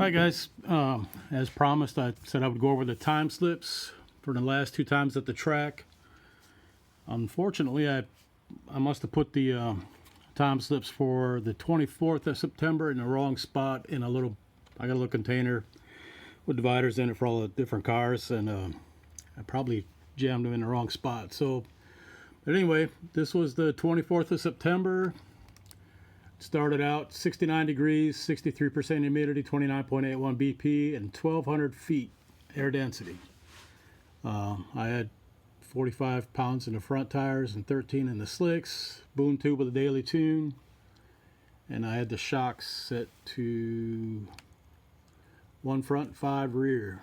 Hi guys, as promised I said I would go over the time slips for the last two times at the track. Unfortunately I must have put the time slips for the 24th of September in the wrong spot in I got a little container with dividers in it for all the different cars, and I probably jammed them in the wrong spot. But anyway, this was the 24th of September. Started out 69 degrees, 63% humidity, 29.81 BP, and 1,200 feet air density. I had 45 pounds in the front tires and 13 in the slicks, boom tube with a daily tune, and I had the shocks set to 1 front, 5 rear.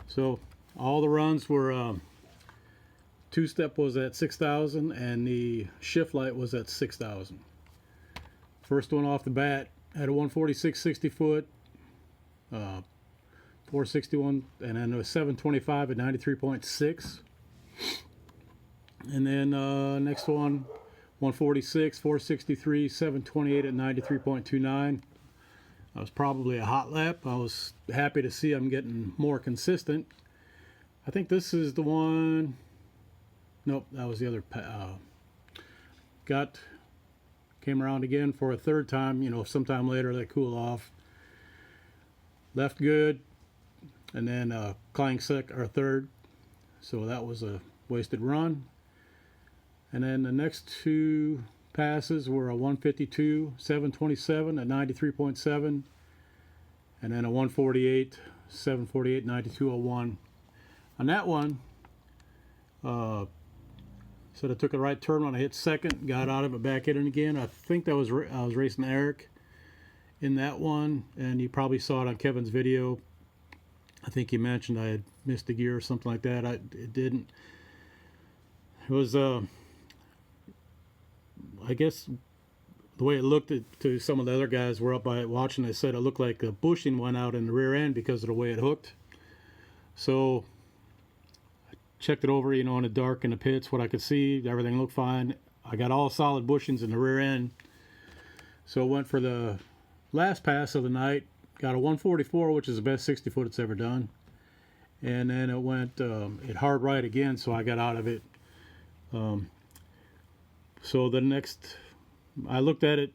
So all the runs were two-step was at 6,000 and the shift light was at 6,000. First one off the bat had a 146 60 foot, 461, and then a 725 at 93.6. And then next one, 146, 463, 728 at 93.29. That was probably a hot lap. I was happy to see I'm getting more consistent. I think this is the one. Nope, that was the other. Came around again for a third time. Sometime later they cool off. Left good, and then Klein third. So that was a wasted run. And then the next two passes were a 152, 727 at 93.7, and then a 148, 748, 92.01. On that one, said I took a right turn when I hit second, got out of it, back in it again. I think that was I was racing Eric in that one, and you probably saw it on Kevin's video. I think he mentioned I had missed a gear or something like that. It didn't. It was I guess the way it looked to some of the other guys were up by it watching, they said it looked like the bushing went out in the rear end because of the way it hooked. So checked it over, in the dark in the pits, what I could see, everything looked fine. I got all solid bushings in the rear end. So I went for the last pass of the night, got a 144, which is the best 60 foot it's ever done. And then it went, it hard right again, so I got out of it. So the next, I looked at it,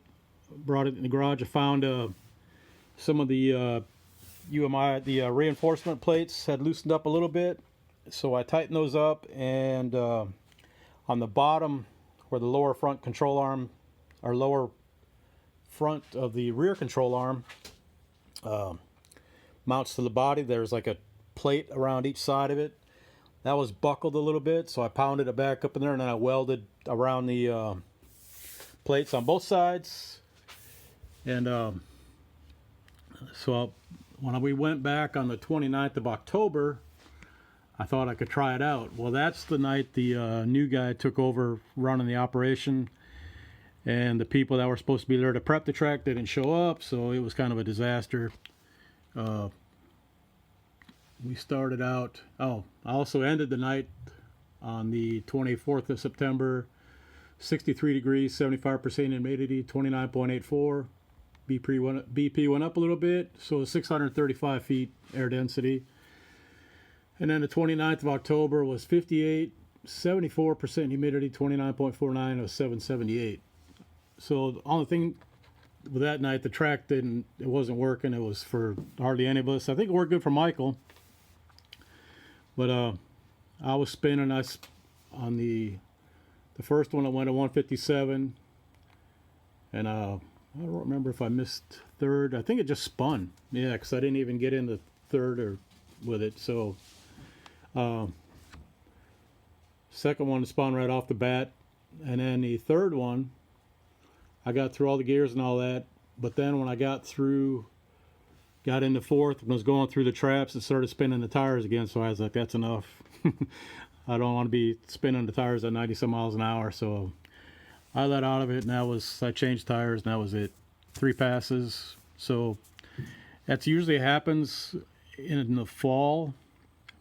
brought it in the garage, I found some of the UMI, the reinforcement plates had loosened up a little bit. So I tightened those up, and on the bottom where the lower front control arm, or lower front of the rear control arm mounts to the body, there's like a plate around each side of it. That was buckled a little bit, so I pounded it back up in there, and then I welded around the plates on both sides. And so when we went back on the 29th of October, I thought I could try it out. Well, that's the night the new guy took over running the operation, and the people that were supposed to be there to prep the track didn't show up, so it was kind of a disaster. We started out, I also ended the night on the 24th of September, 63 degrees, 75% humidity, 29.84. BP went up a little bit, so 635 feet air density. And then the 29th of October was 58, 74% humidity, 29.49, was 778. So the only thing with that night, the track it wasn't working. It was for hardly any of us. I think it worked good for Michael. But I was spinning on the first one. I went to 157. And I don't remember if I missed third. I think it just spun. Yeah, because I didn't even get into third or with it. So second one spun right off the bat, and then the third one I got through all the gears and all that, but then when I got into fourth and was going through the traps, it started spinning the tires again. So I was like, that's enough. I don't want to be spinning the tires at 90 some miles an hour. So I let out of it, and I changed tires, and that was it. 3 passes. So that's usually happens in the fall.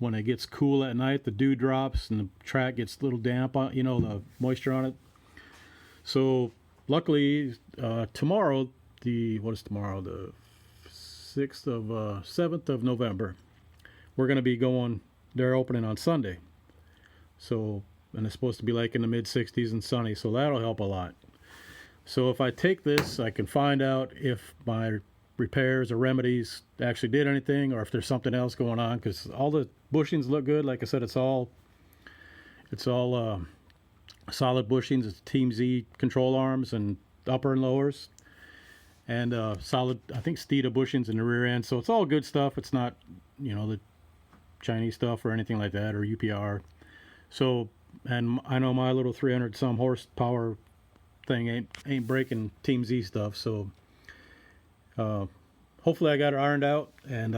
When it gets cool at night, the dew drops and the track gets a little damp, the moisture on it. So luckily tomorrow the, what is tomorrow, the 7th of November. We're going to be going, they're opening on Sunday. So, and it's supposed to be like in the mid 60s and sunny, so that'll help a lot. So if I take this, I can find out if my repairs or remedies actually did anything, or if there's something else going on, because all the bushings look good. Like I said, it's all solid bushings. It's Team Z control arms and upper and lowers, and solid, I think, Steeda bushings in the rear end. So it's all good stuff. It's not, you know, the Chinese stuff or anything like that, or UPR. So, and I know my little 300 some horsepower thing ain't breaking Team Z stuff. So hopefully I got it ironed out, and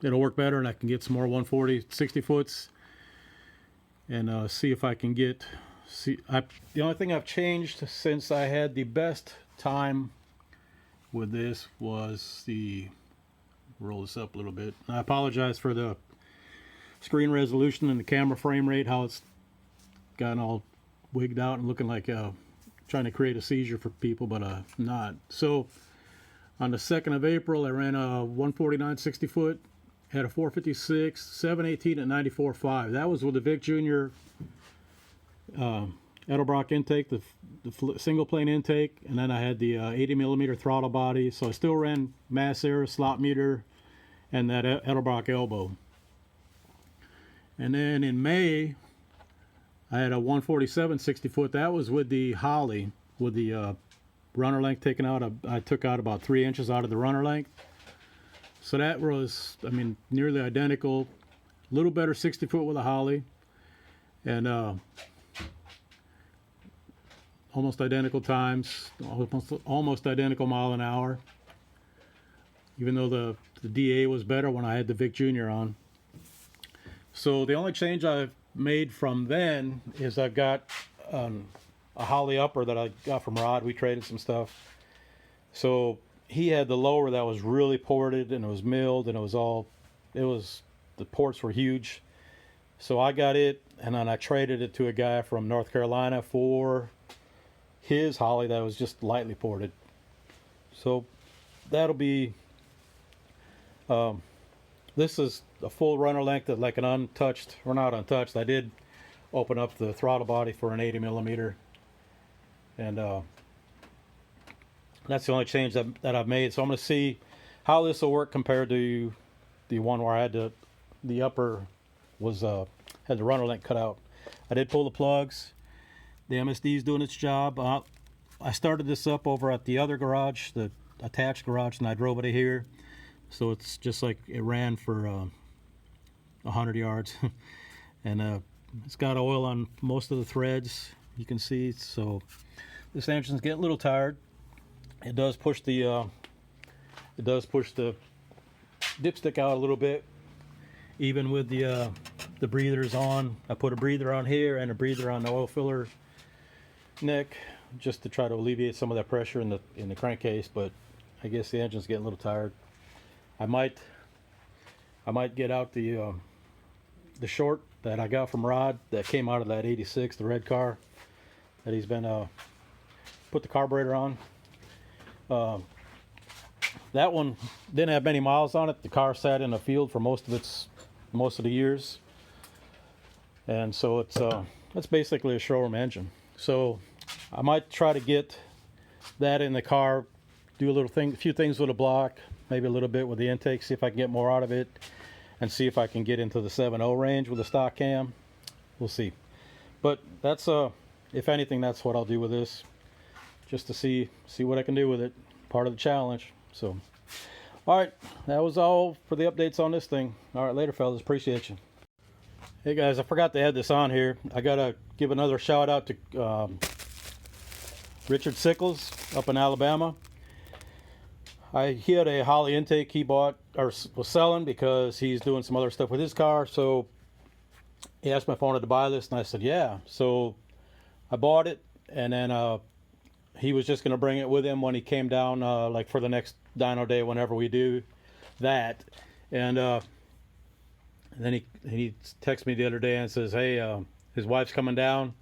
it'll work better, and I can get some more 140 60 foots and see if I can get, the only thing I've changed since I had the best time with this was roll this up a little bit. I apologize for the screen resolution and the camera frame rate, how it's gotten all wigged out and looking like trying to create a seizure for people, but not. So on the 2nd of April, I ran a 149 60 foot, had a 456, 718 at 94.5. That was with the Vic Jr. Edelbrock intake, the single plane intake, and then I had the 80 millimeter throttle body. So I still ran mass air, slot meter, and that Edelbrock elbow. And then in May, I had a 147 60 foot. That was with the Holly, with the runner length taken out. I took out about 3 inches out of the runner length. So that was, I mean, nearly identical. A little better 60 foot with a Holly. And almost identical times, almost identical mile an hour. Even though the DA was better when I had the Vic Jr. on. So the only change I've made from then is I've got a Holly upper that I got from Rod. We traded some stuff. So he had the lower that was really ported, and it was milled, and the ports were huge. So I got it, and then I traded it to a guy from North Carolina for his Holly that was just lightly ported. So that'll be, this is a full runner length of like an untouched, or not untouched. I did open up the throttle body for an 80 millimeter, and that's the only change that I've made. So I'm going to see how this will work compared to the one where I had the upper was had the runner length cut out. I did pull the plugs. The MSD is doing its job. I started this up over at the other garage, the attached garage, and I drove it here. So it's just like it ran for 100 yards. And it's got oil on most of the threads, you can see. So this engine's getting a little tired. It does push the dipstick out a little bit, even with the breathers on. I put a breather on here and a breather on the oil filler neck, just to try to alleviate some of that pressure in the crankcase. But I guess the engine's getting a little tired. I might get out the short that I got from Rod that came out of that 86, the red car that he's been put the carburetor on. That one didn't have many miles on it. The car sat in a field for most of the years, and so it's basically a showroom engine. So I might try to get that in the car, do a few things with a block, maybe a little bit with the intake, see if I can get more out of it, and see if I can get into the 7.0 range with a stock cam. We'll see. But that's if anything, that's what I'll do with this, just to see what I can do with it. Part of the challenge. So, all right, that was all for the updates on this thing. All right, later, fellas. Appreciate you. Hey guys, I forgot to add this on here. I gotta give another shout out to Richard Sickles up in Alabama. He had a Holly intake he bought or was selling because he's doing some other stuff with his car. So he asked me if I wanted to buy this, and I said yeah. So I bought it, and then he was just going to bring it with him when he came down, like for the next dyno day, whenever we do that. And then he texted me the other day and says, hey, his wife's coming down,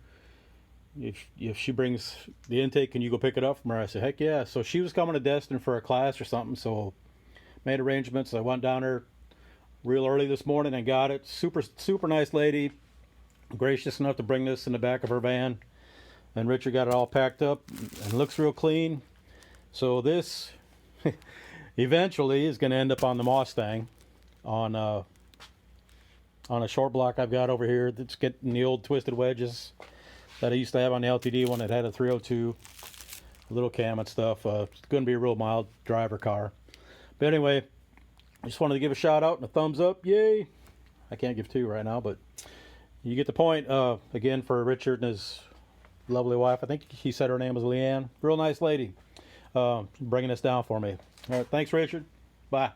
if she brings the intake, can you go pick it up from her? I said, heck yeah. So she was coming to Destin for a class or something, so made arrangements. I went down there real early this morning and got it. Super nice lady, gracious enough to bring this in the back of her van. And Richard got it all packed up and looks real clean. So this eventually is going to end up on the Mustang on a short block I've got over here that's getting the old twisted wedges that I used to have on the LTD one that had a 302 little cam and stuff. It's going to be a real mild driver car. But anyway, I just wanted to give a shout out and a thumbs up. Yay! I can't give two right now, but you get the point. Again, for Richard and his lovely wife. I think he said her name was Leanne. Real nice lady. Bringing this down for me. All right, thanks, Richard. Bye.